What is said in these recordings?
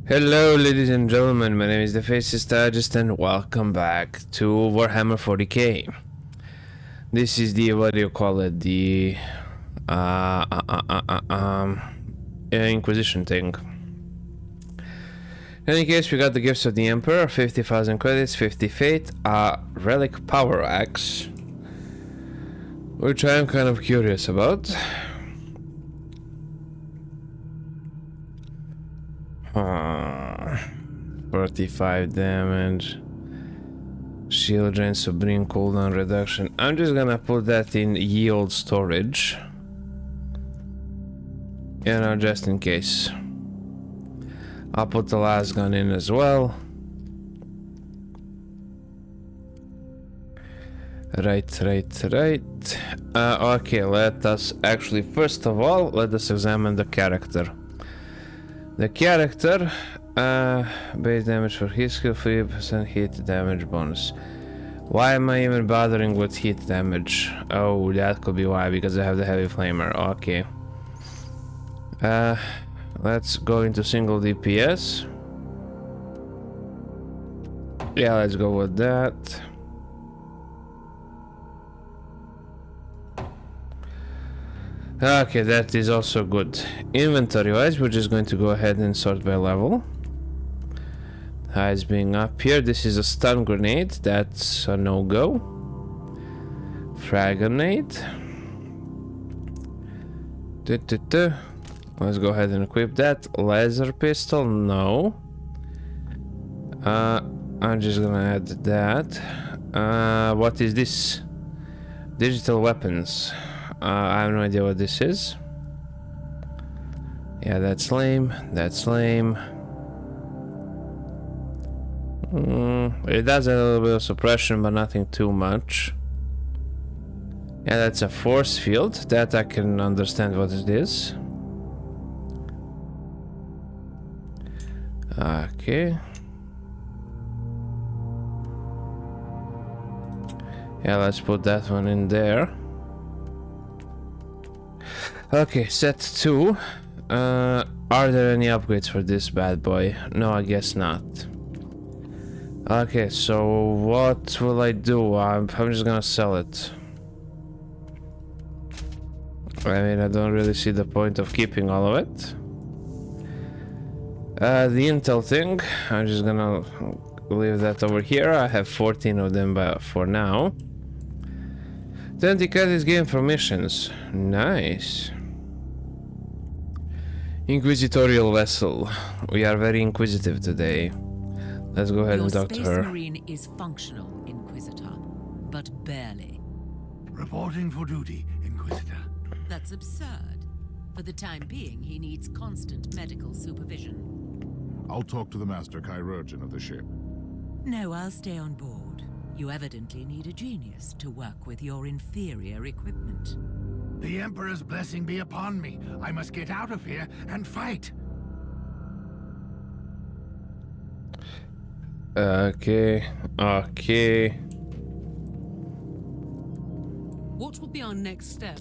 Hello ladies and gentlemen, my name is the Faceless Digest and welcome back to Warhammer 40k. This is the, what do you call it, the Inquisition thing. In any case, we got the Gifts of the Emperor, 50,000 credits, 50 fate, a Relic Power Axe, which I am kind of curious about. 45 damage, shield drain, supreme cooldown reduction. I'm just gonna put that in yield storage, you know, just in case. I'll put the last gun in as well. Right. Okay, let us actually, first of all, let us examine the character. The character, base damage for hit skill, 3% hit damage bonus. Why am I even bothering with hit damage? Oh, that could be why, because I have the heavy flamer. Okay. Let's go into single DPS. Yeah, let's go with that. Okay, that is also good. Inventory wise, we're just going to go ahead and sort by level. Highs being up here. This is a stun grenade, that's a no-go. Frag grenade. Let's go ahead and equip that. Laser pistol, no. I'm just gonna add that. What is this? Digital weapons. I have no idea what this is. Yeah, that's lame. That's lame. It does a little bit of suppression, but nothing too much. Yeah, that's a force field. That I can understand what it is. Okay. Yeah, let's put that one in there. Okay, set 2. Are there any upgrades for this bad boy? No, I guess not. Okay, so what will I do? I'm just gonna sell it. I mean, I don't really see the point of keeping all of it. The intel thing, I'm just gonna leave that over here. I have 14 of them for now. 20 credits gained from missions. Nice. Inquisitorial vessel. We are very inquisitive today. Let's go ahead and talk to her. Your Space Marine is functional, Inquisitor, but barely. Reporting for duty, Inquisitor. That's absurd. For the time being, he needs constant medical supervision. I'll talk to the master chirurgeon of the ship. No, I'll stay on board. You evidently need a genius to work with your inferior equipment. The Emperor's blessing be upon me. I must get out of here and fight. Okay. What will be our next step?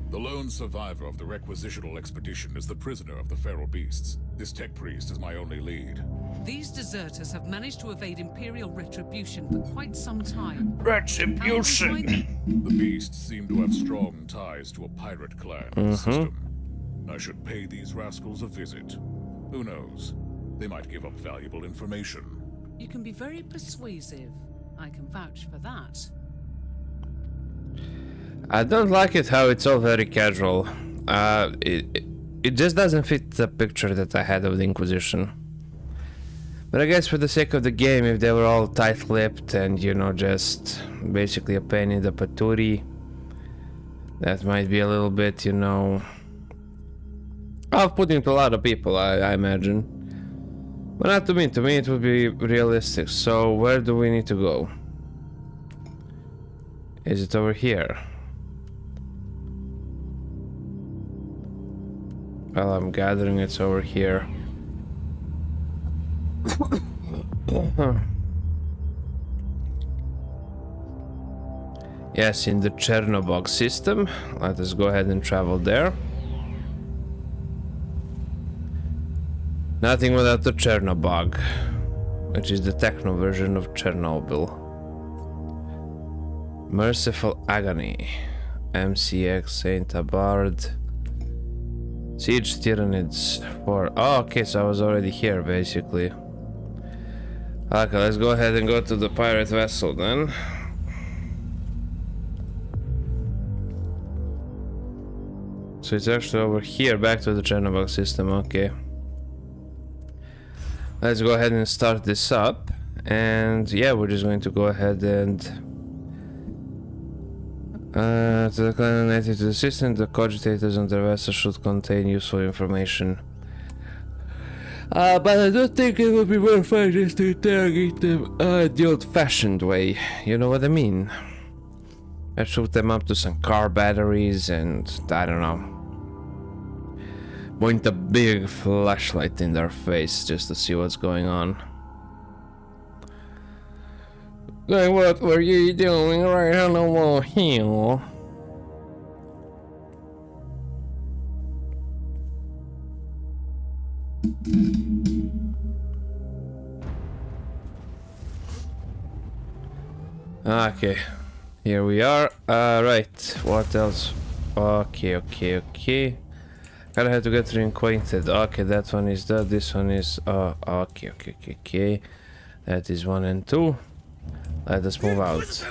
The lone survivor of the requisitional expedition is the prisoner of the feral beasts. This tech priest is my only lead. These deserters have managed to evade Imperial retribution for quite some time. Retribution! The beasts seem to have strong ties to a pirate clan in the system. I should pay these rascals a visit. Who knows? They might give up valuable information. You can be very persuasive. I can vouch for that. I don't like it how it's all very casual. It just doesn't fit the picture that I had of the Inquisition. But I guess for the sake of the game, if they were all tight-lipped and, you know, just basically a pain in the patootie, that might be a little bit, you know, off-putting to a lot of people, I imagine. But not to me. To me it would be realistic. So where do we need to go? Is it over here? Well, I'm gathering it's over here. Yes, in the Chernobog system. Let us go ahead and travel there. Nothing without the Chernobog, which is the techno version of Chernobyl. Merciful Agony. MCX Saint Abard. Siege Tyranids 4. Oh, okay, so I was already here, basically. Okay, let's go ahead and go to the pirate vessel then. So it's actually over here, back to the Chernobog system, okay. Let's go ahead and start this up. And yeah, we're just going to go ahead and... to the client native to the system, the cogitators on the vessel should contain useful information. But I don't think it would be more fun just to interrogate them the old-fashioned way. You know what I mean? I shoot them up to some car batteries and, I don't know, point a big flashlight in their face just to see what's going on. Like, what were you doing right on the wall here? Okay, here we are. Right, what else? Okay. Gotta have to get reacquainted. Okay, that one is that. This one is okay. That is 1 and 2. Let us move out.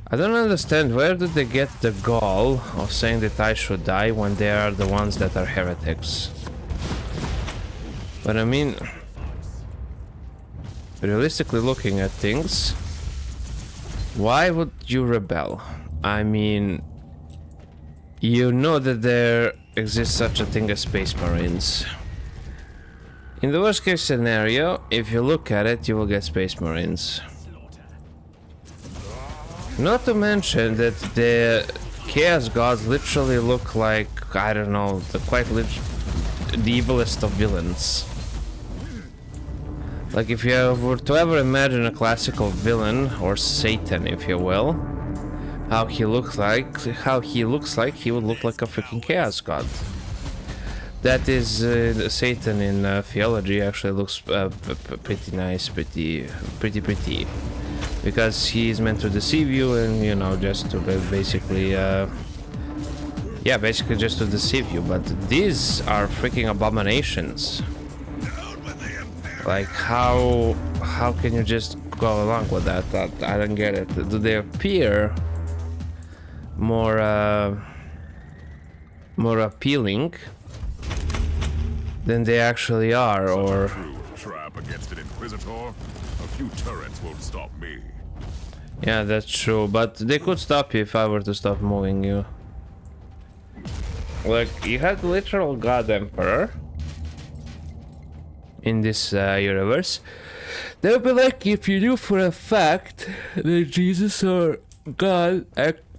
I don't understand, where did they get the gall of saying that I should die when they are the ones that are heretics? But I mean, realistically looking at things, why would you rebel? I mean, you know that there exists such a thing as Space Marines. In the worst case scenario, if you look at it, you will get Space Marines. Not to mention that the Chaos Gods literally look like, I don't know, the evilest of villains. Like, if you were to ever imagine a classical villain, or Satan if you will, how he looks like he would look like a freaking Chaos God. That is, Satan in theology actually looks pretty nice, pretty. Because he is meant to deceive you and, you know, just to basically, yeah, basically just to deceive you. But these are freaking abominations. Like, how can you just go along with that? I don't get it. Do they appear more appealing than they actually are, or... Trap against an Inquisitor? A few turrets won't stop me. Yeah, that's true, but they could stop you if I were to stop moving you. Like, you had the literal God Emperor in this universe. They would be like if you knew for a fact that Jesus or God,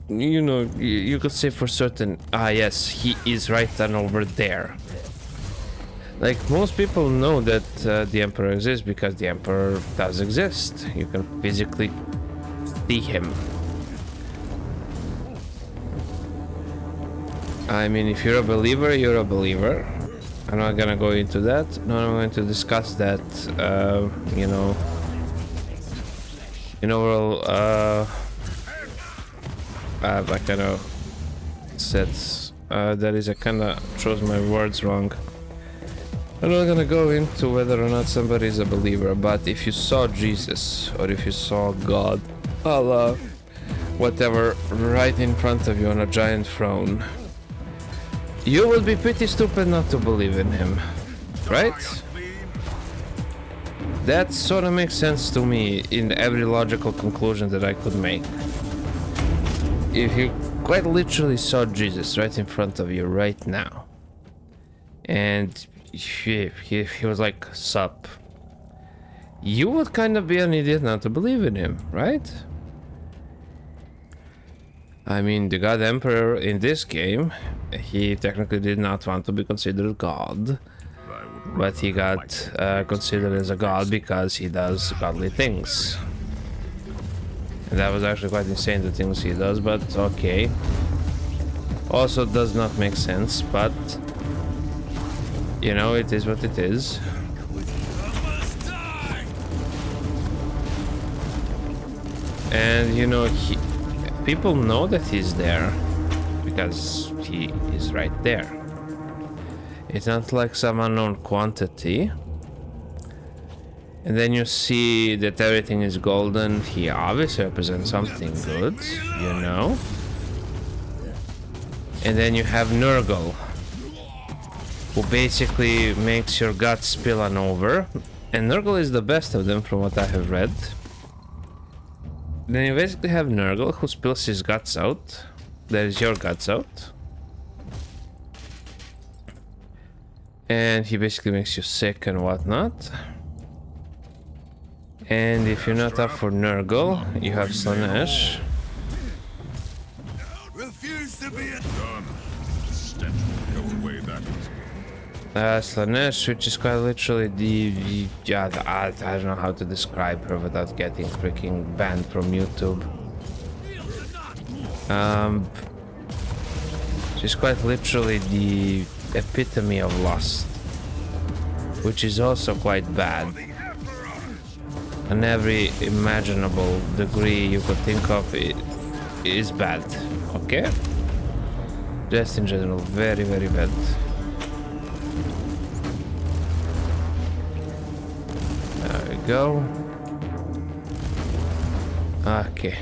you know, you could say for certain, yes, he is right then over there. Like, most people know that the Emperor exists because the Emperor does exist. You can physically see him. I mean, if you're a believer, you're a believer. I'm not gonna go into that. No, I'm going to discuss that, you know, I kind of said, that is, I kind of chose my words wrong. I'm not gonna go into whether or not somebody is a believer, but if you saw Jesus, or if you saw God, Allah, whatever, right in front of you on a giant throne, you would be pretty stupid not to believe in him, right? That sort of makes sense to me in every logical conclusion that I could make. If you quite literally saw Jesus right in front of you right now, and he was like, sup, you would kind of be an idiot not to believe in him, right? I mean, the God Emperor in this game, he technically did not want to be considered God, but he got considered as a god because he does godly things. And that was actually quite insane, the things he does, but okay. Also does not make sense, but you know, it is what it is. And you know, people know that he's there because he is right there. It's not like some unknown quantity. And then you see that everything is golden. He obviously represents something good, you know. And then you have Nurgle, who basically makes your guts spill on over. And Nurgle is the best of them from what I have read. Then you basically have Nurgle, who spills his guts out. That is your guts out. And he basically makes you sick and whatnot. And if you're not up for Nurgle, you have Slanesh. Refuse to be done. Stench will go away that easy. Slanesh, which is quite literally the I don't know how to describe her without getting freaking banned from YouTube. She's quite literally the epitome of lust, which is also quite bad. On every imaginable degree you could think of, it is bad. Okay? Just in general, very, very bad. There we go. Okay.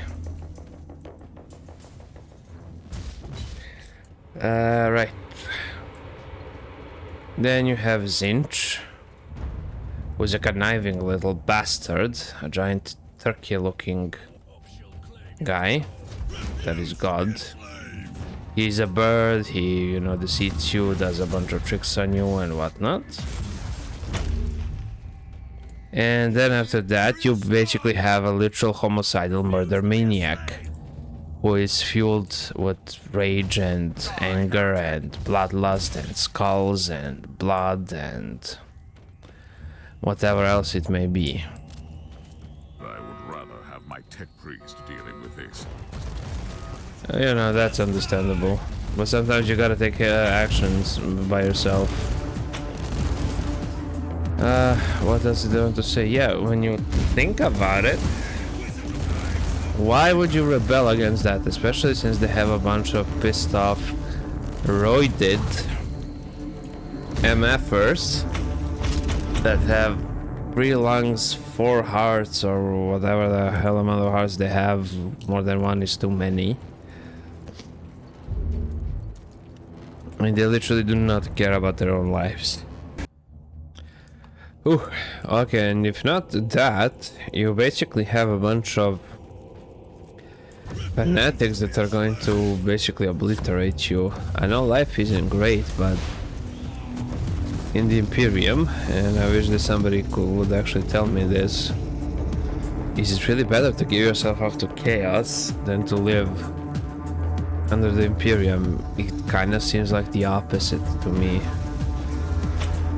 Right. Then you have Zinch, who's a conniving little bastard, a giant turkey-looking guy. That is God. He's a bird, he, you know, deceives you, does a bunch of tricks on you and whatnot. And then after that, you basically have a literal homicidal murder maniac, who is fueled with rage and anger and bloodlust and skulls and blood and whatever else it may be. I would rather have my tech priest dealing with this. You know, that's understandable. But sometimes you gotta take actions by yourself. What else did I want to say? Yeah, when you think about it, why would you rebel against that? Especially since they have a bunch of pissed off, roided MFers that have 3 lungs, 4 hearts, or whatever the hell amount of hearts they have. More than one is too many. And they literally do not care about their own lives. Ooh, okay, and if not that, you basically have a bunch of fanatics that are going to basically obliterate you. I know life isn't great, but in the Imperium, and I wish that somebody would actually tell me this, is it really better to give yourself up to chaos than to live under the Imperium? It kind of seems like the opposite to me.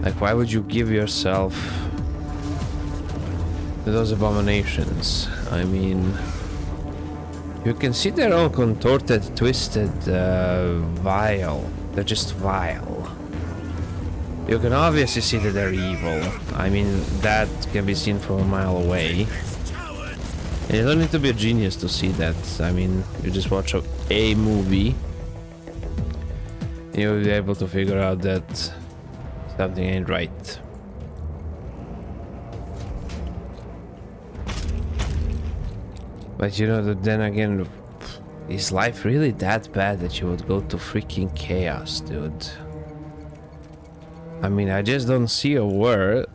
Like, why would you give yourself to those abominations? I mean, you can see they're all contorted, twisted, vile. They're just vile. You can obviously see that they're evil. I mean, that can be seen from a mile away. And you don't need to be a genius to see that. I mean, you just watch a movie, and you'll be able to figure out that something ain't right. But you know, then again, is life really that bad that you would go to freaking chaos, dude? I mean, I just don't see a world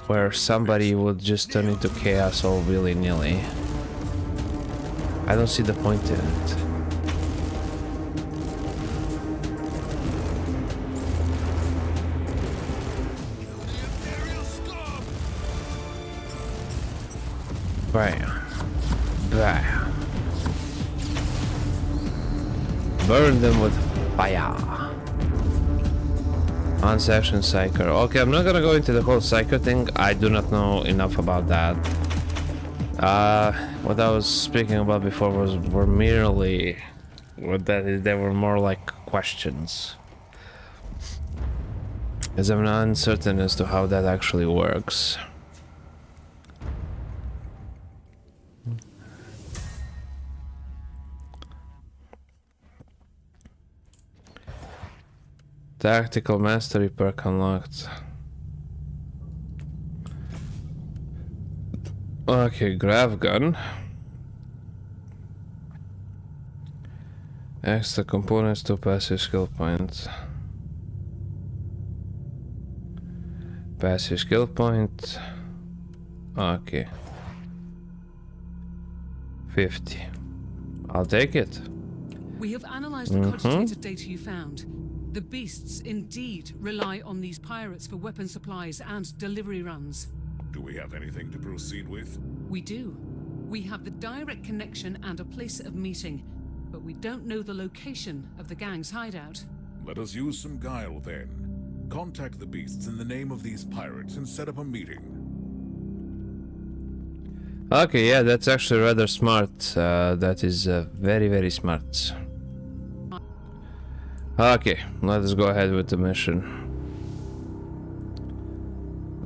where somebody would just turn into chaos all willy-nilly. I don't see the point in it. Bam. Bam. Burn them with fire. On-section Psyker. Okay, I'm not gonna go into the whole Psyker thing. I do not know enough about that. What I was speaking about before were merely... they were more like questions. As I'm uncertain as to how that actually works. Tactical mastery perk unlocked. Okay, grav gun. Extra components to passive skill points. Passive skill point. Okay. 50. I'll take it. We have analyzed the cogitated data you found. The beasts indeed rely on these pirates for weapon supplies and delivery runs. Do we have anything to proceed with? We do. We have the direct connection and a place of meeting, but we don't know the location of the gang's hideout. Let us use some guile then. Contact the beasts in the name of these pirates and set up a meeting. Okay, yeah, that's actually rather smart. That is very, very smart. Okay, let us go ahead with the mission.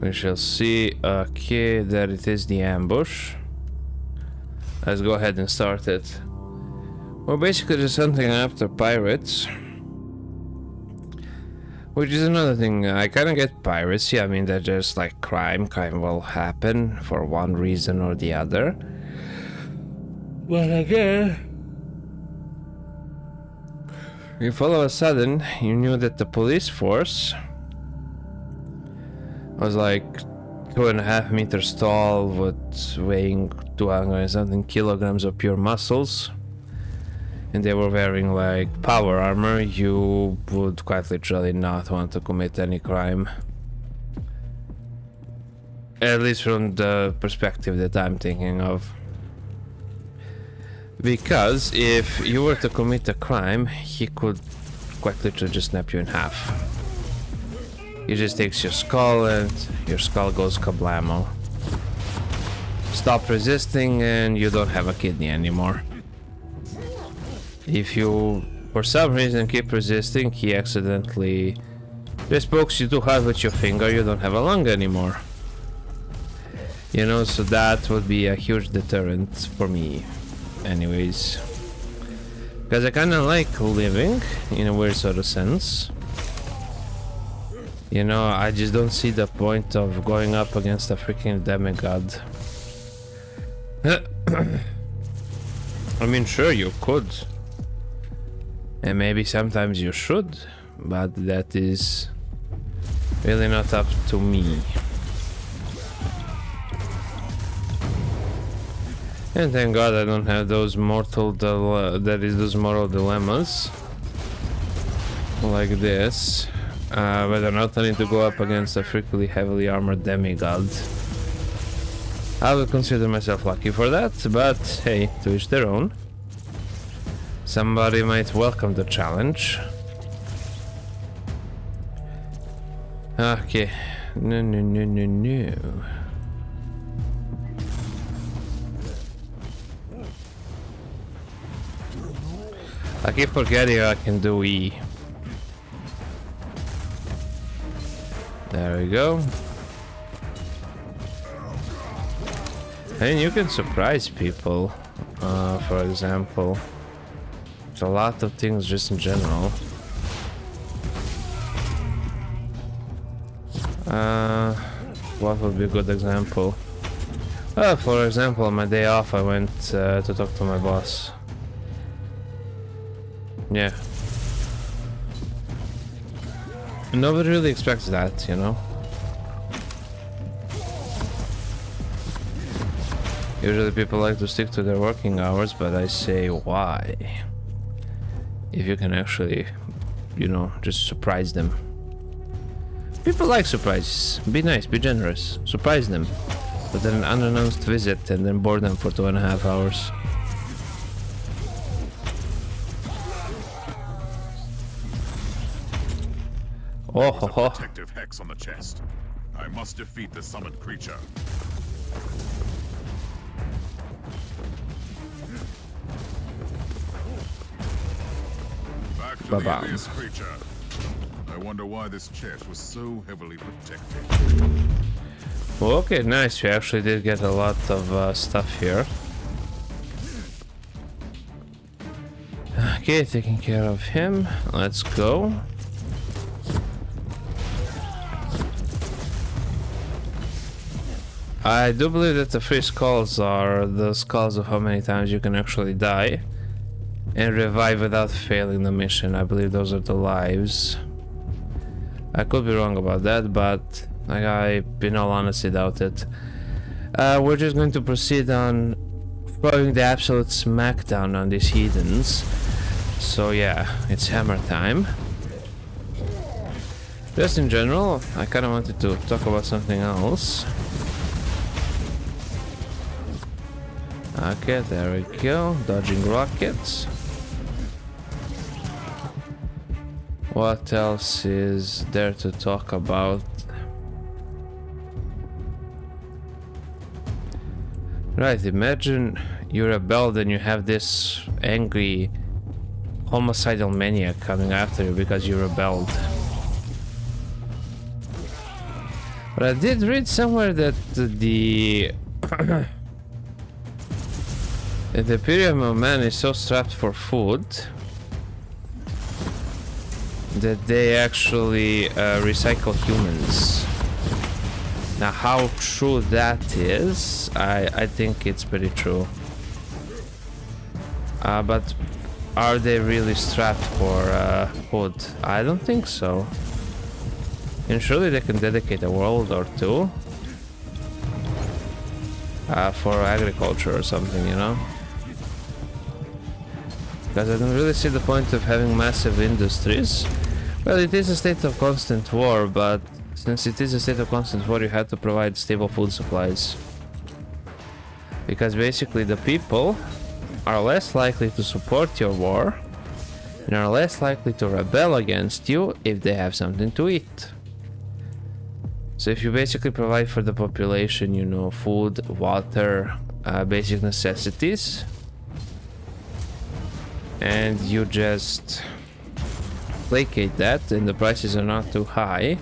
We shall see. Okay, there it is, the ambush. Let's go ahead and start it. We're basically just hunting after pirates. Which is another thing, I kinda get piracy. I mean, they're just like crime will happen for one reason or the other. But again, if all of a sudden you knew that the police force was like 2.5 meters tall with weighing 200 something kilograms of pure muscles, and they were wearing like power armor, you would quite literally not want to commit any crime. At least from the perspective that I'm thinking of. Because if you were to commit a crime, he could quite literally just snap you in half. He just takes your skull and your skull goes kablamo. Stop resisting and you don't have a kidney anymore. If you, for some reason, keep resisting, he accidentally just pokes you too hard with your finger, you don't have a lung anymore. You know, so that would be a huge deterrent for me, anyways. Because I kinda like living, in a weird sort of sense. You know, I just don't see the point of going up against a freaking demigod. I mean, sure, you could. And maybe sometimes you should, but that is really not up to me. And thank God I don't have those moral dilemmas like this, whether or not I need to go up against a freakily heavily armored demigod. I would consider myself lucky for that, but hey, to each their own. Somebody might welcome the challenge. Okay. No. I keep forgetting I can do E. There we go. And you can surprise people, for example. A lot of things just in general. What would be a good example? Well, for example, on my day off I went to talk to my boss. Yeah. Nobody really expects that, you know? Usually people like to stick to their working hours, but I say why? If you can actually, you know, just surprise them. People like surprises. Be nice, be generous. Surprise them with an unannounced visit and then bore them for 2.5 hours. Oh ho ho. Protective hex on the chest. I must defeat the summoned creature. Back to the abyss creature. I wonder why this chest was so heavily protected. Okay, nice. We actually did get a lot of stuff here. Okay, taking care of him. Let's go. I do believe that the 3 skulls are the skulls of how many times you can actually die and revive without failing the mission. I believe those are the lives. I could be wrong about that, but I in all honesty doubt it. We're just going to proceed on throwing the absolute smackdown on these heathens. So yeah, it's hammer time. Just in general, I kind of wanted to talk about something else. Okay, there we go. Dodging rockets. What else is there to talk about? Right, imagine you rebelled and you have this angry homicidal maniac coming after you because you rebelled. But I did read somewhere that the the Imperium of Man is so strapped for food that they actually recycle humans. Now, how true that is, I think it's pretty true. But are they really strapped for food? I don't think so. And surely they can dedicate a world or two for agriculture or something, you know? Because I don't really see the point of having massive industries. Well, it is a state of constant war, but since it is a state of constant war, you have to provide stable food supplies. Because basically the people are less likely to support your war and are less likely to rebel against you if they have something to eat. So if you basically provide for the population, you know, food, water, basic necessities, and you just placate that and the prices are not too high,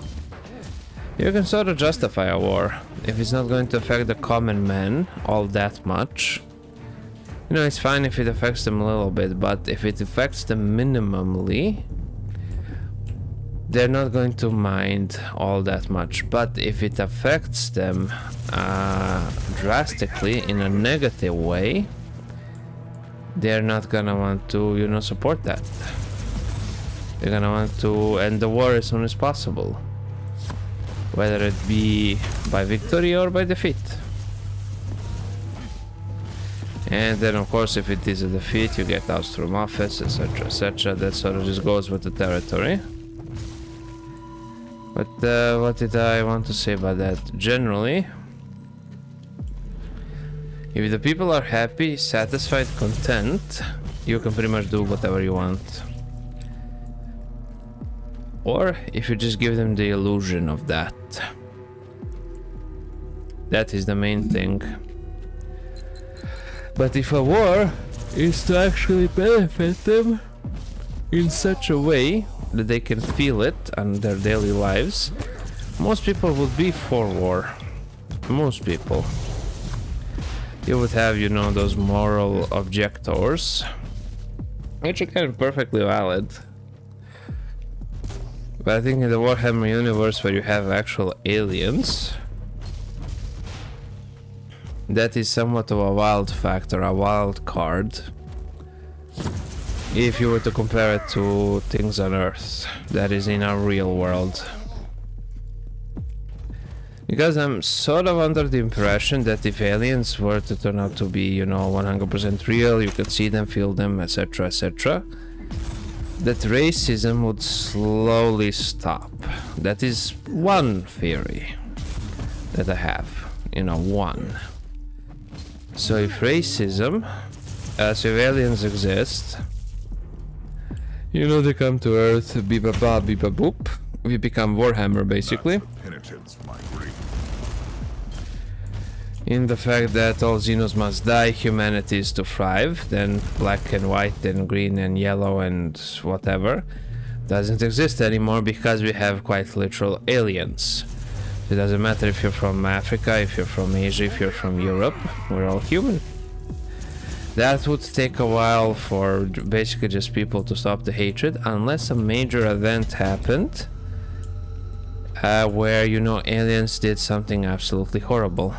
you can sort of justify a war if it's not going to affect the common man all that much. You know, it's fine if it affects them a little bit, but if it affects them minimally, they're not going to mind all that much. But if it affects them drastically in a negative way, they're not gonna want to, you know, support that. They're gonna want to end the war as soon as possible, whether it be by victory or by defeat. And then of course if it is a defeat, you get ousted from office, etc, etc. That sort of just goes with the territory. But what did I want to say about that? Generally, if the people are happy, satisfied, content, you can pretty much do whatever you want. Or if you just give them the illusion of that. That is the main thing. But if a war is to actually benefit them in such a way that they can feel it on their daily lives, most people would be for war. Most people. You would have, you know, those moral objectors, which are kind of perfectly valid. But I think in the Warhammer universe where you have actual aliens, that is somewhat of a wild factor, a wild card. If you were to compare it to things on Earth, that is in our real world. Because I'm sort of under the impression that if aliens were to turn out to be, you know, 100% real, you could see them, feel them, etc, etc, that racism would slowly stop. That is one theory that I have, you know, one. So if racism, so if aliens exist, you know, they come to Earth, beep-a-ba, beep-a-boop, we become Warhammer basically. Penitence for my grief. In the fact that all Xenos must die, humanity is to thrive, then black and white, then green and yellow and whatever. doesn't exist anymore because we have quite literal aliens. It doesn't matter if you're from Africa, if you're from Asia, if you're from Europe, we're all human. That would take a while for basically just people to stop the hatred, unless a major event happened where, you know, aliens did something absolutely horrible.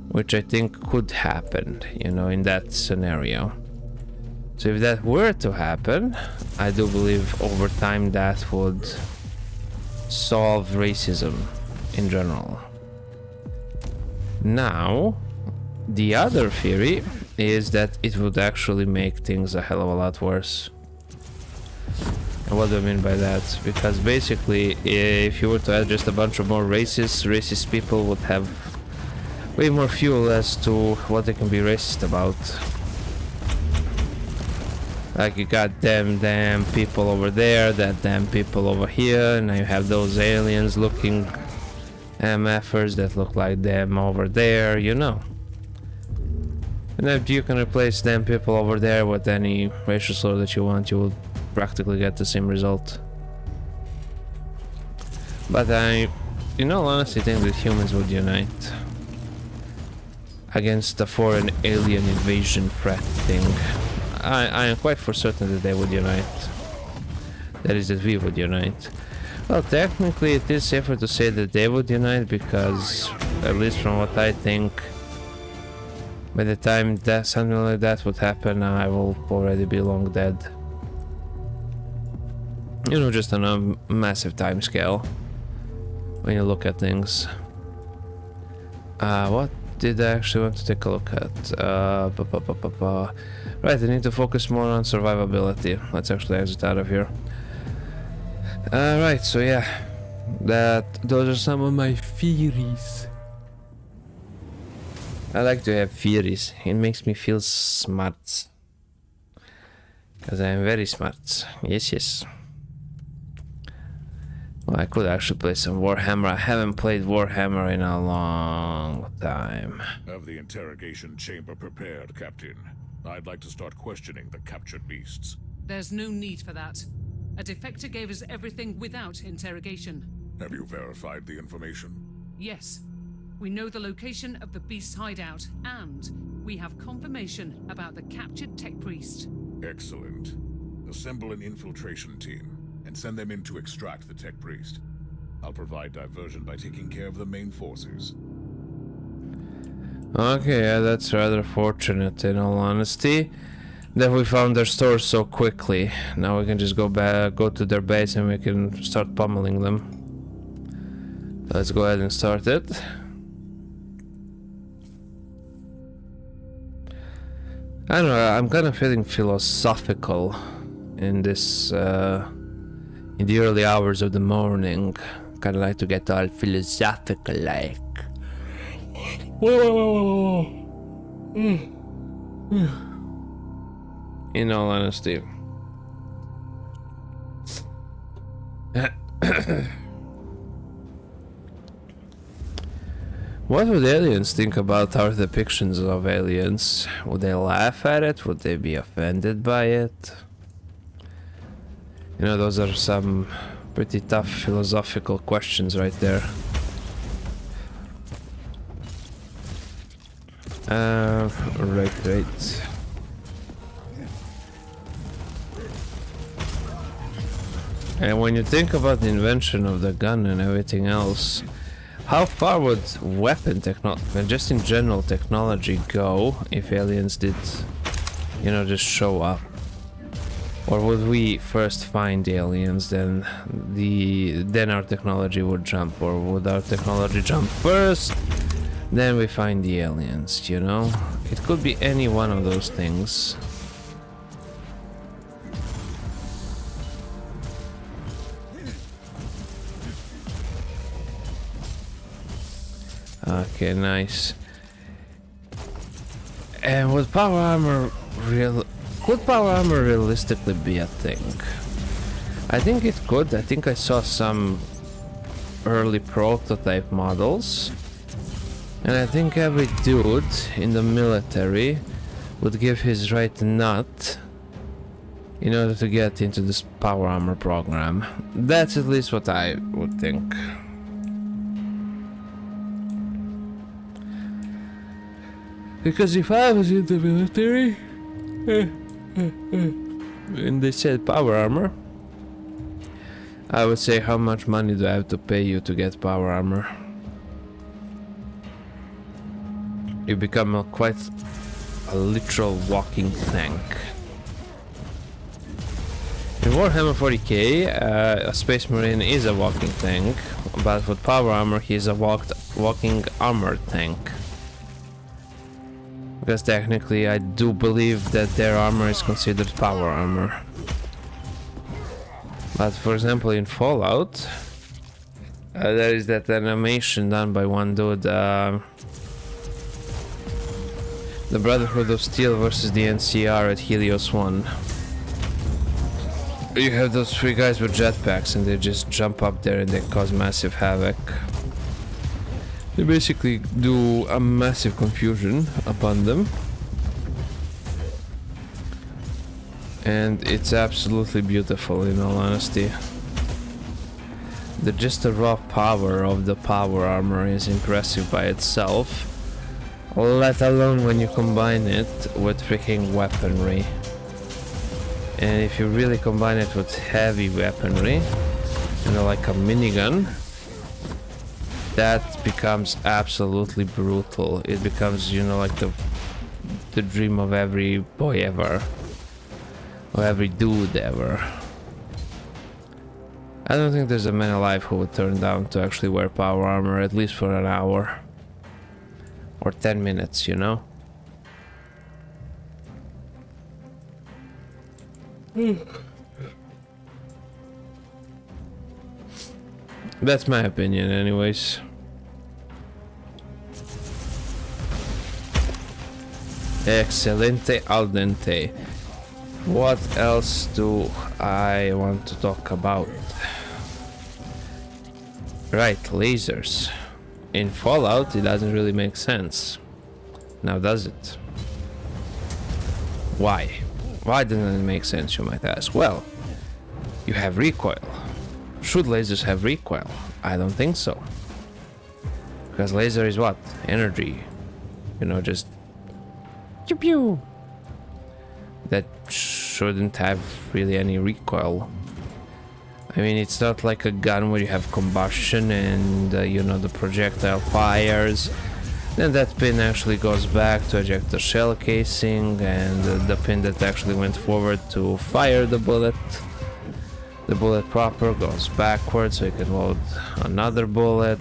Which I think could happen, you know, in that scenario. So if that were to happen, I do believe over time that would solve racism in general. Now, the other theory is that it would actually make things a hell of a lot worse. And what do I mean by that? Because basically, if you were to add just a bunch of more racist people would have way more fuel as to what they can be racist about. Like, you got them damn people over there, that damn people over here, and now you have those aliens looking MFers that look like them over there, you know. And if you can replace them people over there with any racial slur that you want, you will practically get the same result. But I, you know, honestly think that humans would unite against the foreign alien invasion threat thing. I am quite for certain that they would unite. That is, that we would unite. Well, technically it is safer to say that they would unite because, at least from what I think, by the time that something like that would happen, I will already be long dead. You know, just on a massive time scale when you look at things. What did I actually want to take a look at? Right, I need to focus more on survivability. Let's actually exit out of here. Right, so yeah, those are some of my theories. I like to have theories. It makes me feel smart. Because I am very smart. Yes, yes. Well, I could actually play some Warhammer. I haven't played Warhammer in a long time. Have the interrogation chamber prepared, Captain. I'd like to start questioning the captured beasts. There's no need for that. A defector gave us everything without interrogation. Have you verified the information? Yes. We know the location of the beast's hideout, and we have confirmation about the captured tech priest. Excellent. Assemble an infiltration team and send them in to extract the tech priest. I'll provide diversion by taking care of the main forces. Okay, yeah, that's rather fortunate, in all honesty, that we found their store so quickly. Now we can just go to their base and we can start pummeling them. Let's go ahead and start it. I don't know, I'm kind of feeling philosophical in this, in the early hours of the morning. Kind of like to get all philosophical like. In all honesty. What would aliens think about our depictions of aliens? Would they laugh at it? Would they be offended by it? You know, those are some pretty tough philosophical questions right there. Right. And when you think about the invention of the gun and everything else, how far would weapon technology, and just in general technology, go if aliens did, you know, just show up? Or would we first find aliens, then our technology would jump? Or would our technology jump first, then we find the aliens, you know? It could be any one of those things. Okay, nice. And would power armor could power armor realistically be a thing? I think it could. I think I saw some early prototype models. And I think every dude in the military would give his right nut in order to get into this power armor program. That's at least what I would think. Because if I was in the military and they said power armor, I would say, how much money do I have to pay you to get power armor? You become quite a literal walking tank. In Warhammer 40k, a Space Marine is a walking tank, but with power armor he is a walking armored tank. Because technically I do believe that their armor is considered power armor. But for example in Fallout, there is that animation done by one dude, the Brotherhood of Steel versus the NCR at Helios 1. You have those three guys with jetpacks and they just jump up there and they cause massive havoc. They basically do a massive confusion upon them. And it's absolutely beautiful, in all honesty. Just the raw power of the power armor is impressive by itself, let alone when you combine it with freaking weaponry. And if you really combine it with heavy weaponry, you know, like a minigun, that becomes absolutely brutal. It becomes, you know, like the dream of every boy ever, or every dude ever. I don't think there's a man alive who would turn down to actually wear power armor, at least for an hour or 10 minutes, you know. That's my opinion anyways. Excelente al dente. What else do I want to talk about? Right, lasers. In Fallout it doesn't really make sense. Now does it? Why? Why doesn't it make sense, you might ask? Well, you have recoil. Should lasers have recoil? I don't think so. Because laser is what? Energy. You know, just pew pew. That shouldn't have really any recoil. I mean, it's not like a gun where you have combustion and you know, the projectile fires. Then that pin actually goes back to eject the shell casing, and the pin that actually went forward to fire the bullet proper goes backwards so you can load another bullet.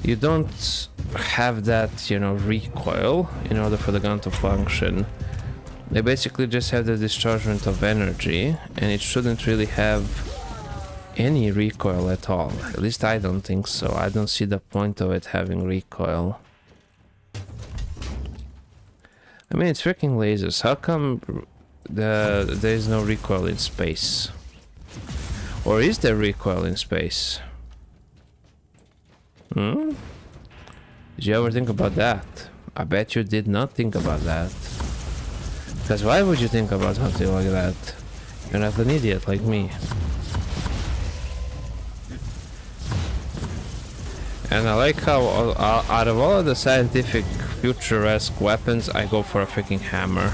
You don't have that, you know, recoil in order for the gun to function. They basically just have the dischargement of energy, and it shouldn't really have any recoil at all. At least I don't think so. I don't see the point of it having recoil. I mean, it's freaking lasers. How come there is no recoil in space? Or is there recoil in space? Did you ever think about that? I bet you did not think about that. Because why would you think about something like that? You're not an idiot like me. And I like how out of all of the scientific futuresque weapons, I go for a freaking hammer.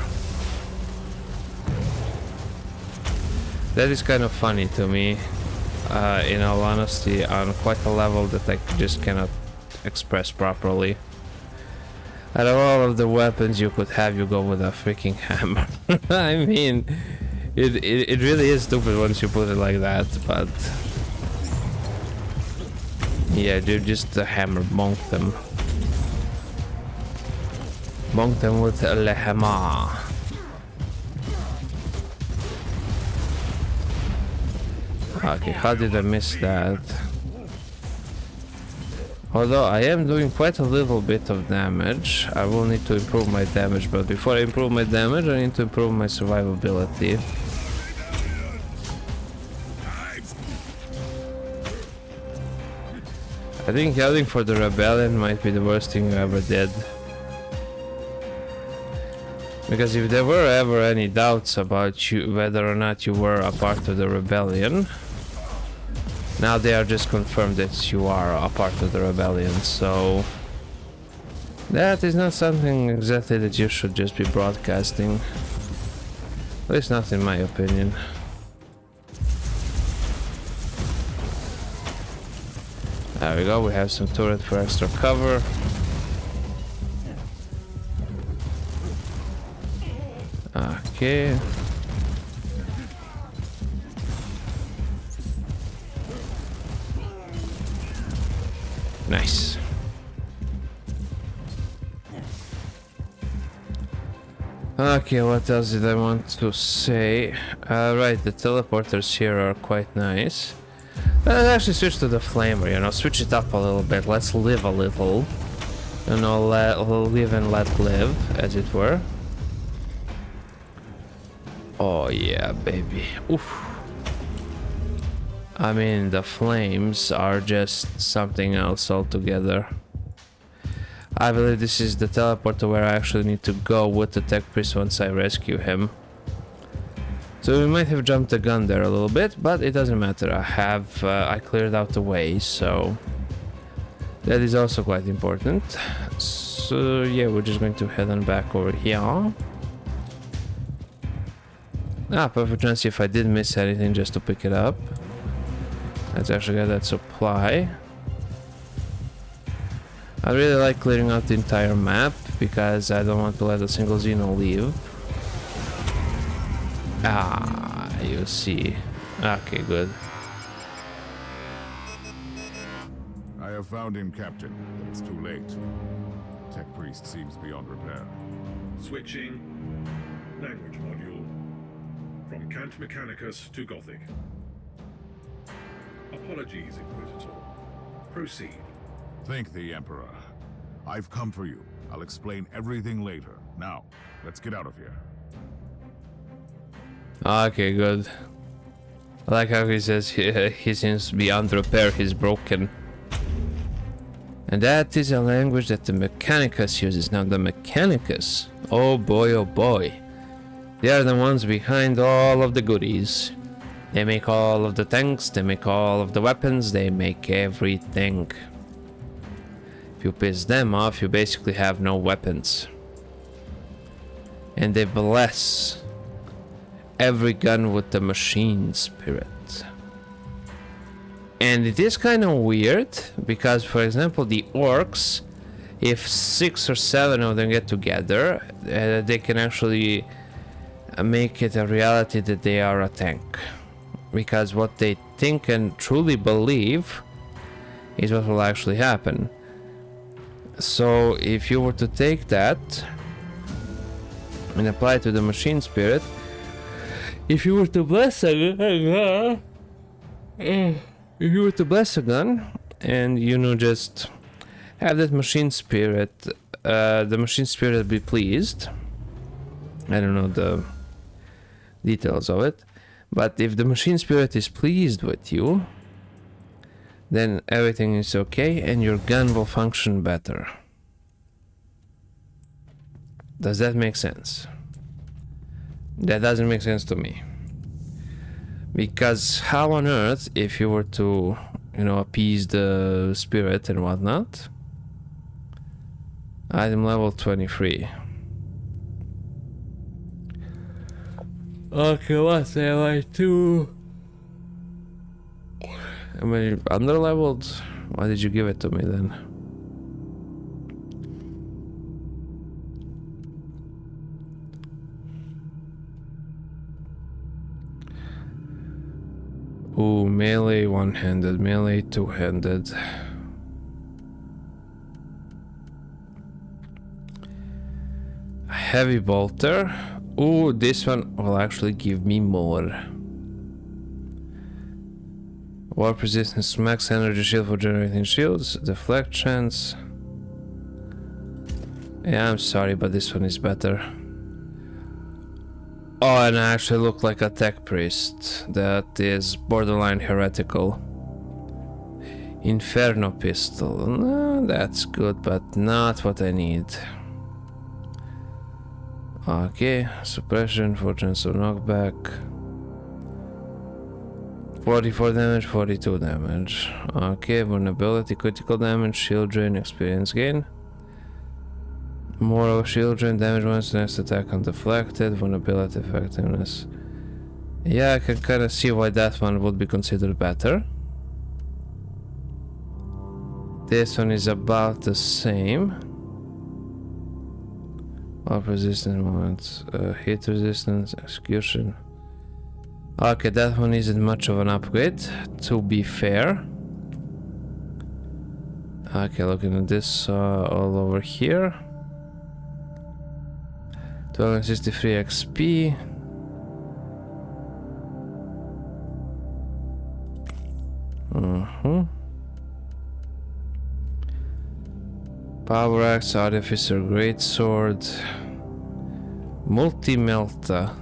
That is kind of funny to me, in all honesty, on quite a level that I just cannot express properly. Out of all of the weapons you could have, you go with a freaking hammer. I mean, it really is stupid once you put it like that, but yeah, dude, just a hammer, bonk them. Bonk them with a hammer. Okay, how did I miss that? Although I am doing quite a little bit of damage, I will need to improve my damage, but before I improve my damage, I need to improve my survivability. I think yelling for the rebellion might be the worst thing you ever did. Because if there were ever any doubts about you, whether or not you were a part of the rebellion, now they are just confirmed that you are a part of the rebellion, so that is not something exactly that you should just be broadcasting. At least not in my opinion. There we go, we have some turret for extra cover. Okay. Nice. Okay, what else did I want to say? Right, the teleporters here are quite nice. Let's actually switch to the flamer, you know, switch it up a little bit. Let's live a little. You know, live and let live, as it were. Oh yeah, baby. Oof. I mean, the flames are just something else altogether. I believe this is the teleporter where I actually need to go with the tech priest once I rescue him. So we might have jumped the gun there a little bit, but it doesn't matter. I cleared out the way, so that is also quite important. So yeah, we're just going to head on back over here. Perfect chance if I did miss anything just to pick it up. Let's actually get that supply. I really like clearing out the entire map because I don't want to let a single Xeno leave. You see. Okay, good. I have found him, Captain, but it's too late. Tech Priest seems beyond repair. Switching language module from Cant Mechanicus to Gothic. Apologies, Inquisitor. Proceed. Thank the Emperor. I've come for you. I'll explain everything later. Now, let's get out of here. Okay, good. I like how he says he seems beyond repair, he's broken. And that is a language that the Mechanicus uses. Now the Mechanicus, oh boy. They are the ones behind all of the goodies. They make all of the tanks, they make all of the weapons, they make everything. If you piss them off, you basically have no weapons. And they bless every gun with the machine spirit. And it is kind of weird, because for example the orcs, if 6 or 7 of them get together, they can actually make it a reality that they are a tank. Because what they think and truly believe is what will actually happen. So if you were to take that and apply it to the machine spirit, if you were to bless a gun, and you know, just have that machine spirit, the machine spirit be pleased. I don't know the details of it, but if the machine spirit is pleased with you, then everything is okay and your gun will function better. Does that make sense? That doesn't make sense to me. Because how on earth, if you were to, you know, appease the spirit and whatnot, item level 23. Okay, what am I too? Am I under-leveled? Why did you give it to me then? Ooh, melee one-handed, melee two-handed. Heavy bolter. Ooh, this one will actually give me more. Warp resistance, max energy shield for generating shields, deflect chance. Yeah, I'm sorry, but this one is better. Oh, and I actually look like a tech priest. That is borderline heretical. Inferno pistol. No, that's good, but not what I need. Okay, suppression, 4 chance of knockback. 44 damage, 42 damage. Okay, vulnerability, critical damage, shield drain, experience gain. More shield drain, damage once next attack undeflected, vulnerability effectiveness. Yeah, I can kind of see why that one would be considered better. This one is about the same. Up resistance moments, hit resistance, execution. Okay, that one isn't much of an upgrade, to be fair. Okay, looking at this all over here. 263 XP. Power Axe, Artificer Greatsword, Multi-Melta,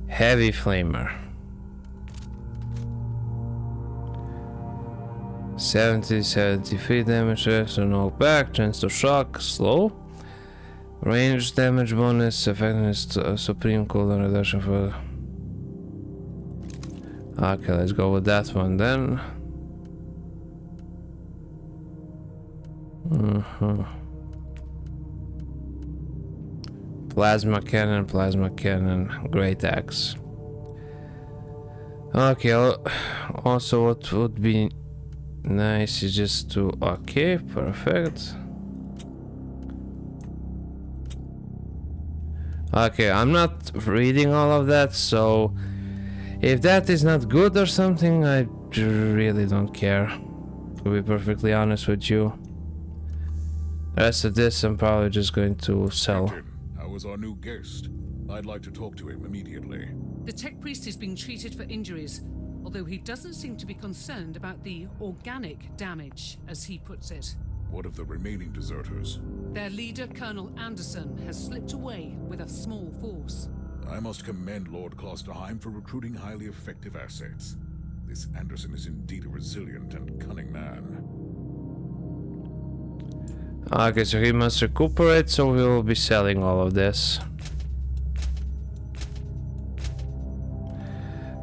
Heavy Flamer. 73 damage, so knockback, chance to shock, slow. Range damage bonus, effectiveness, supreme cooldown reduction for... Okay, let's go with that one then. Plasma cannon, great axe. Okay, also what would be nice is just to... Okay, perfect. Okay, I'm not reading all of that, so if that is not good or something, I really don't care, to be perfectly honest with you. The rest of this I'm probably just going to sell. Captain, how is our new guest? I'd like to talk to him immediately. The tech priest is being treated for injuries, although he doesn't seem to be concerned about the organic damage, as he puts it. What of the remaining deserters? Their leader, Colonel Anderson, has slipped away with a small force. I must commend Lord Klosterheim for recruiting highly effective assets. This Anderson is indeed a resilient and cunning man. Okay, so he must recuperate, so we will be selling all of this.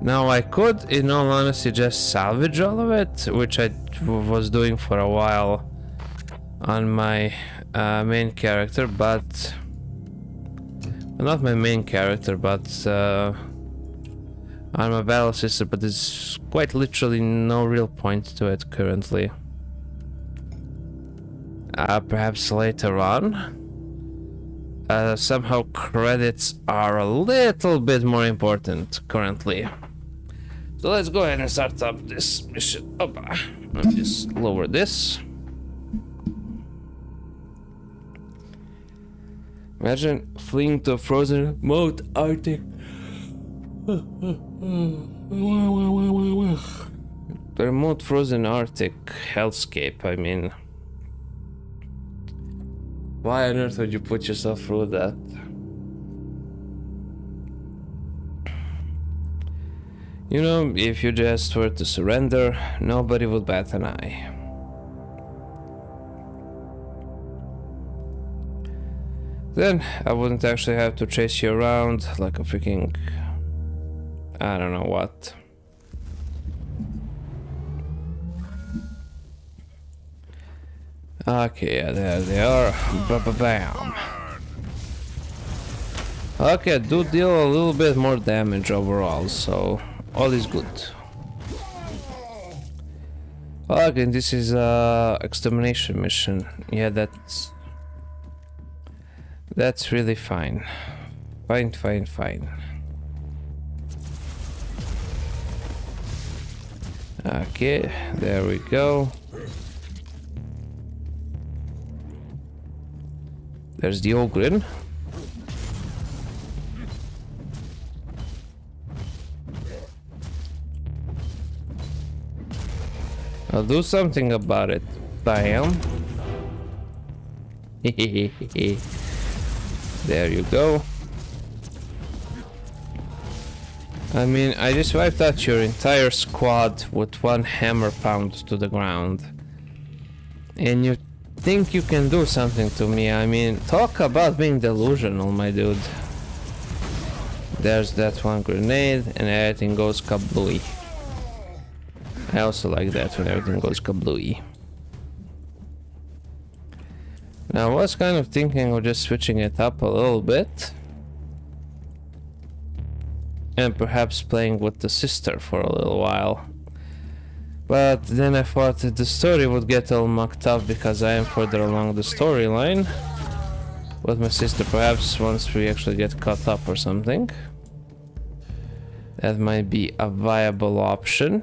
Now I could, in all honesty, just salvage all of it, which I was doing for a while on my main character, but... Not my main character, but on my battle sister, but there's quite literally no real point to it currently. Perhaps later on. Somehow credits are a little bit more important currently. So let's go ahead and start up this mission. Let me just lower this. Imagine fleeing to a frozen remote Arctic. The remote frozen Arctic hellscape, I mean. Why on earth would you put yourself through that? You know, if you just were to surrender, nobody would bat an eye. Then I wouldn't actually have to chase you around like a freaking... I don't know what. Okay, yeah, there they are. Ba-ba-bam. Okay, I do deal a little bit more damage overall, so all is good. Okay, this is a extermination mission. Yeah, that's really fine. Fine. Okay, there we go. There's the Ogrin. I'll do something about it. Bam. There you go. I mean, I just wiped out your entire squad with one hammer pound to the ground. And you think you can do something to me. I mean, talk about being delusional, my dude. There's that one grenade and everything goes kablooey. I also like that when everything goes kablooey. Now I was kind of thinking of just switching it up a little bit. And perhaps playing with the sister for a little while. But then I thought that the story would get all mucked up because I am further along the storyline. With my sister, perhaps once we actually get caught up or something. That might be a viable option.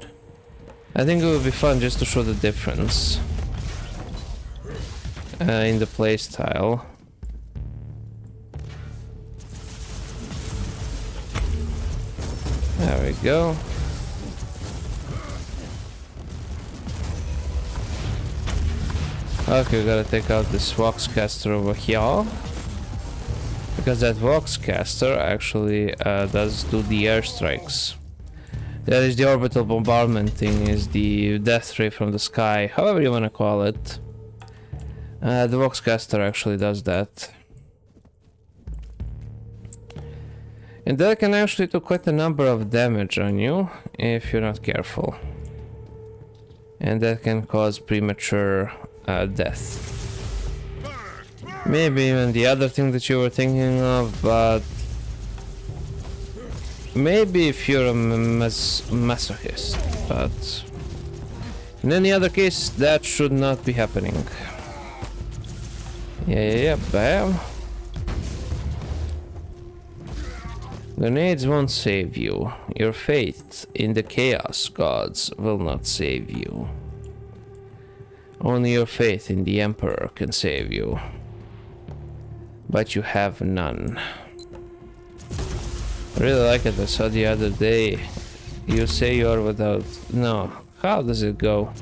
I think it would be fun just to show the difference in the playstyle. There we go. Okay, we gotta take out this Voxcaster over here. Because that Voxcaster actually does do the airstrikes. That is the orbital bombardment thing, is the death ray from the sky, however you wanna call it. The Voxcaster actually does that. And that can actually do quite a number of damage on you if you're not careful. And that can cause premature death. Maybe even the other thing that you were thinking of, but maybe if you're a masochist, but in any other case, that should not be happening. Yeah, bam. Grenades won't save you. Your faith in the Chaos Gods will not save you. Only your faith in the Emperor can save you. But you have none. I really like it. I saw the other day. You say you're without... No. How does it go?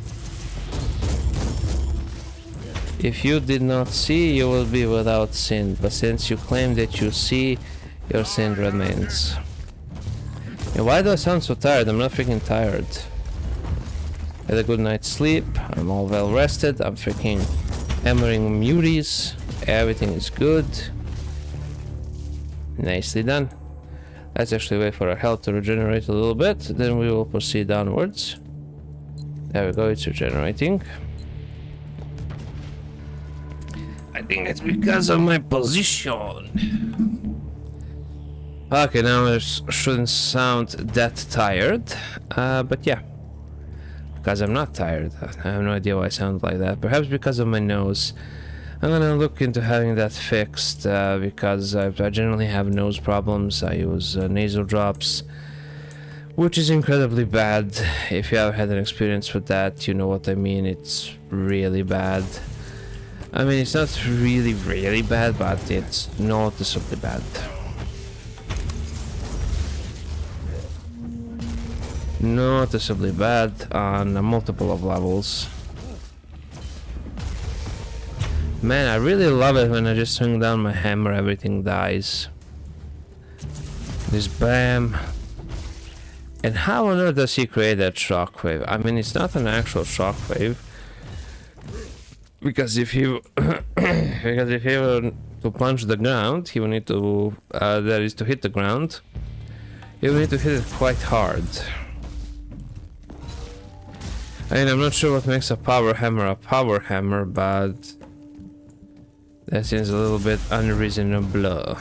If you did not see, you will be without sin. But since you claim that you see, your sin remains. And why do I sound so tired? I'm not freaking tired. Had a good night's sleep. I'm all well rested. I'm freaking hammering muties. Everything is good. Nicely done. Let's actually wait for our health to regenerate a little bit. Then we will proceed downwards. There we go. It's regenerating. I think it's because of my position. Okay, now I shouldn't sound that tired, but yeah, because I'm not tired. I have no idea why I sound like that. Perhaps because of my nose. I'm gonna look into having that fixed, because I generally have nose problems. I use nasal drops, which is incredibly bad. If you have had an experience with that, you know what I mean. It's really bad. I mean, it's not really bad, but it's noticeably bad. Noticeably bad on a multiple of levels. Man, I really love it when I just swing down my hammer, everything dies. This bam. And how on earth does he create that shockwave? I mean, it's not an actual shockwave. Because if he were to punch the ground, he would need to that is to hit the ground. He would need to hit it quite hard. I mean, I'm not sure what makes a power hammer, but that seems a little bit unreasonable.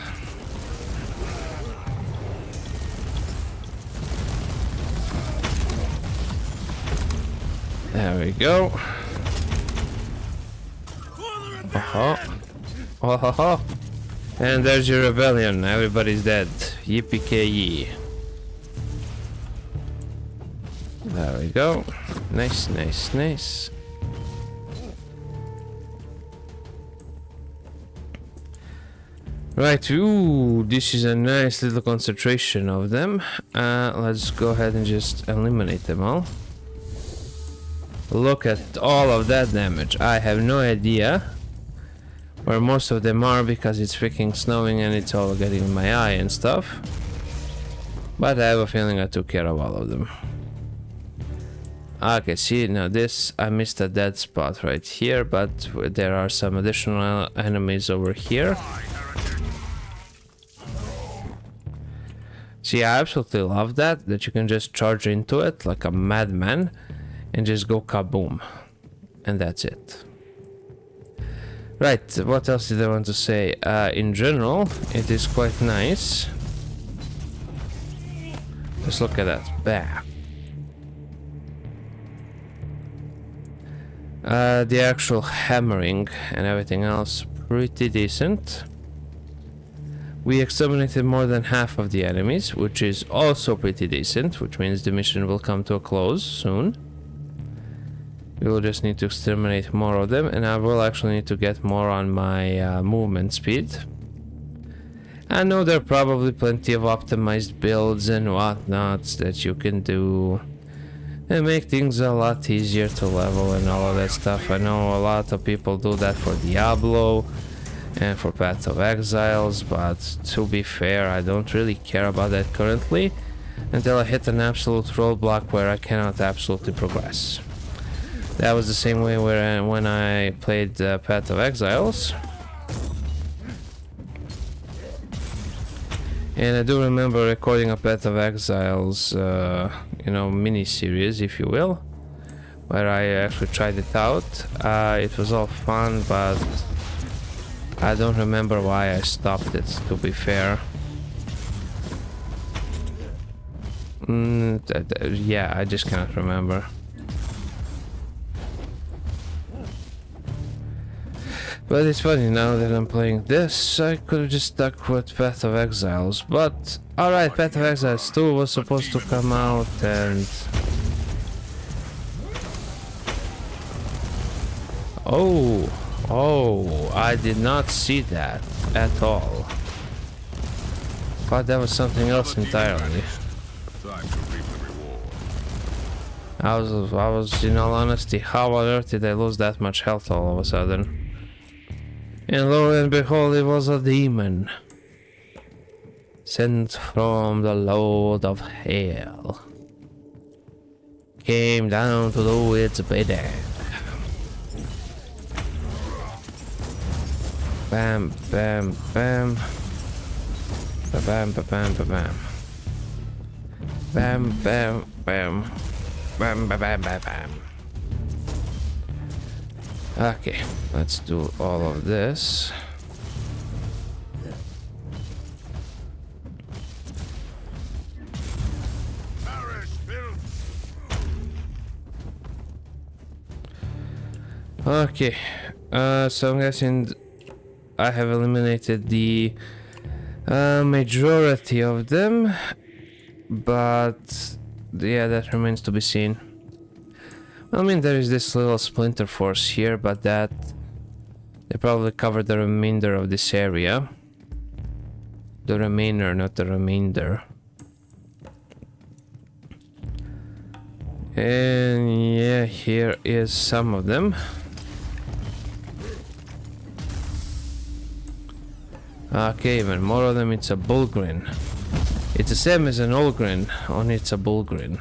There we go. Oh, and there's your rebellion. Everybody's dead. Yippee-ki-yay. There we go. Nice, nice, nice. Right, ooh, this is a nice little concentration of them. Let's go ahead and just eliminate them all. Look at all of that damage. I have no idea where most of them are because it's freaking snowing and it's all getting in my eye and stuff. But I have a feeling I took care of all of them. Okay, see, now this, I missed a dead spot right here, but there are some additional enemies over here. See, I absolutely love that you can just charge into it like a madman and just go kaboom. And that's it. Right, what else did I want to say? In general, it is quite nice. Just look at that. Bah. The actual hammering and everything else, pretty decent. We exterminated more than half of the enemies, which is also pretty decent, which means the mission will come to a close soon. We will just need to exterminate more of them, and I will actually need to get more on my movement speed. I know there are probably plenty of optimized builds and whatnots that you can do and make things a lot easier to level and all of that stuff. I know a lot of people do that for Diablo and for Path of Exiles, but to be fair, I don't really care about that currently until I hit an absolute roadblock where I cannot absolutely progress. That was the same way when I played Path of Exiles. And I do remember recording a Path of Exiles, you know, mini-series, if you will, where I actually tried it out. It was all fun, but I don't remember why I stopped it, to be fair. Yeah, I just cannot remember. But it's funny, now that I'm playing this, I could have just stuck with Path of Exiles, but alright, Path of Exiles 2 was supposed to come out, and oh, I did not see that at all. Thought that was something else entirely. I was in all honesty, how on earth did I lose that much health all of a sudden? And lo and behold, it was a demon sent from the Lord of Hell. Came down to do its bidding. Bam, bam, bam. Ba-bam, ba-bam, ba-bam. Bam, bam, bam. Bam, ba-bam, ba-bam. Okay, let's do all of this. Okay, so I'm guessing I have eliminated the majority of them, but yeah, that remains to be seen. I mean, there is this little splinter force here, but that they probably covered the remainder of this area. The remainder, not the remainder. And yeah, here is some of them. Okay, even more of them. It's a bullgrin. It's the same as an Olgrin, only it's a bullgrin.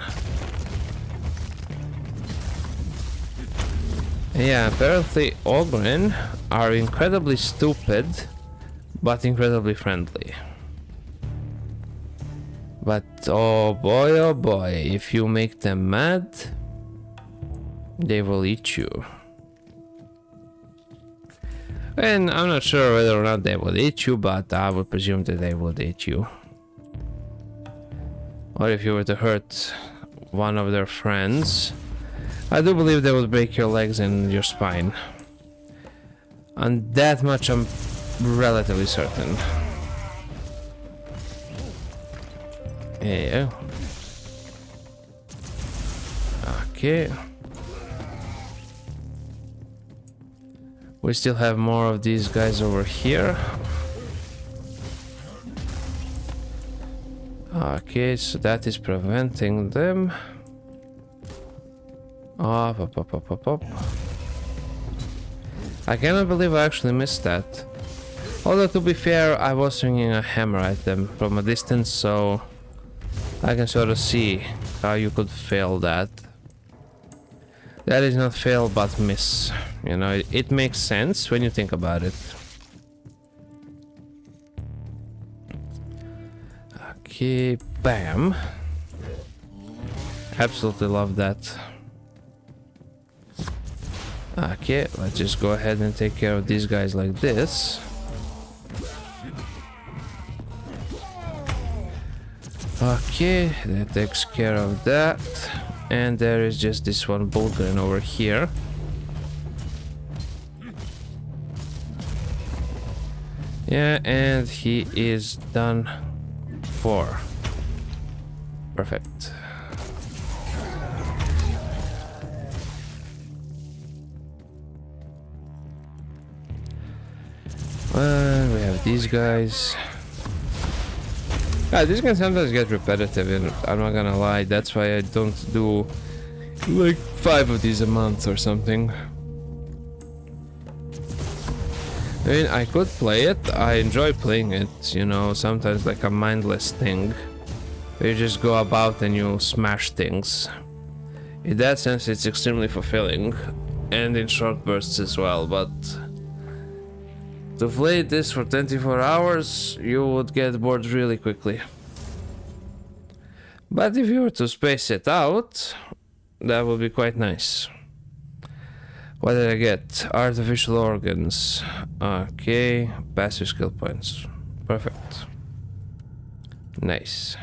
Yeah, apparently Ogren are incredibly stupid, but incredibly friendly. But oh boy, if you make them mad, they will eat you. And I'm not sure whether or not they will eat you, but I would presume that they would eat you. Or if you were to hurt one of their friends, I do believe they would break your legs and your spine. And that much I'm relatively certain. Yeah. Okay. We still have more of these guys over here. Okay, so that is preventing them. Oh, pop. I cannot believe I actually missed that. Although, to be fair, I was swinging a hammer at them from a distance, so I can sort of see how you could fail that. That is not fail but miss. You know, it makes sense when you think about it. Okay, bam. Absolutely love that. Okay, let's just go ahead and take care of these guys like this. Okay, that takes care of that. And there is just this one Bulgarian over here. Yeah, and he is done for. Perfect. We have these guys. This can sometimes get repetitive, and I'm not gonna lie, that's why I don't do like 5 of these a month or something. I mean, I could play it, I enjoy playing it, you know, sometimes like a mindless thing. You just go about and you smash things. In that sense, it's extremely fulfilling, and in short bursts as well, but to play this for 24 hours, you would get bored really quickly. But if you were to space it out, that would be quite nice. What did I get? Artificial organs. Okay, passive skill points. Perfect. Nice.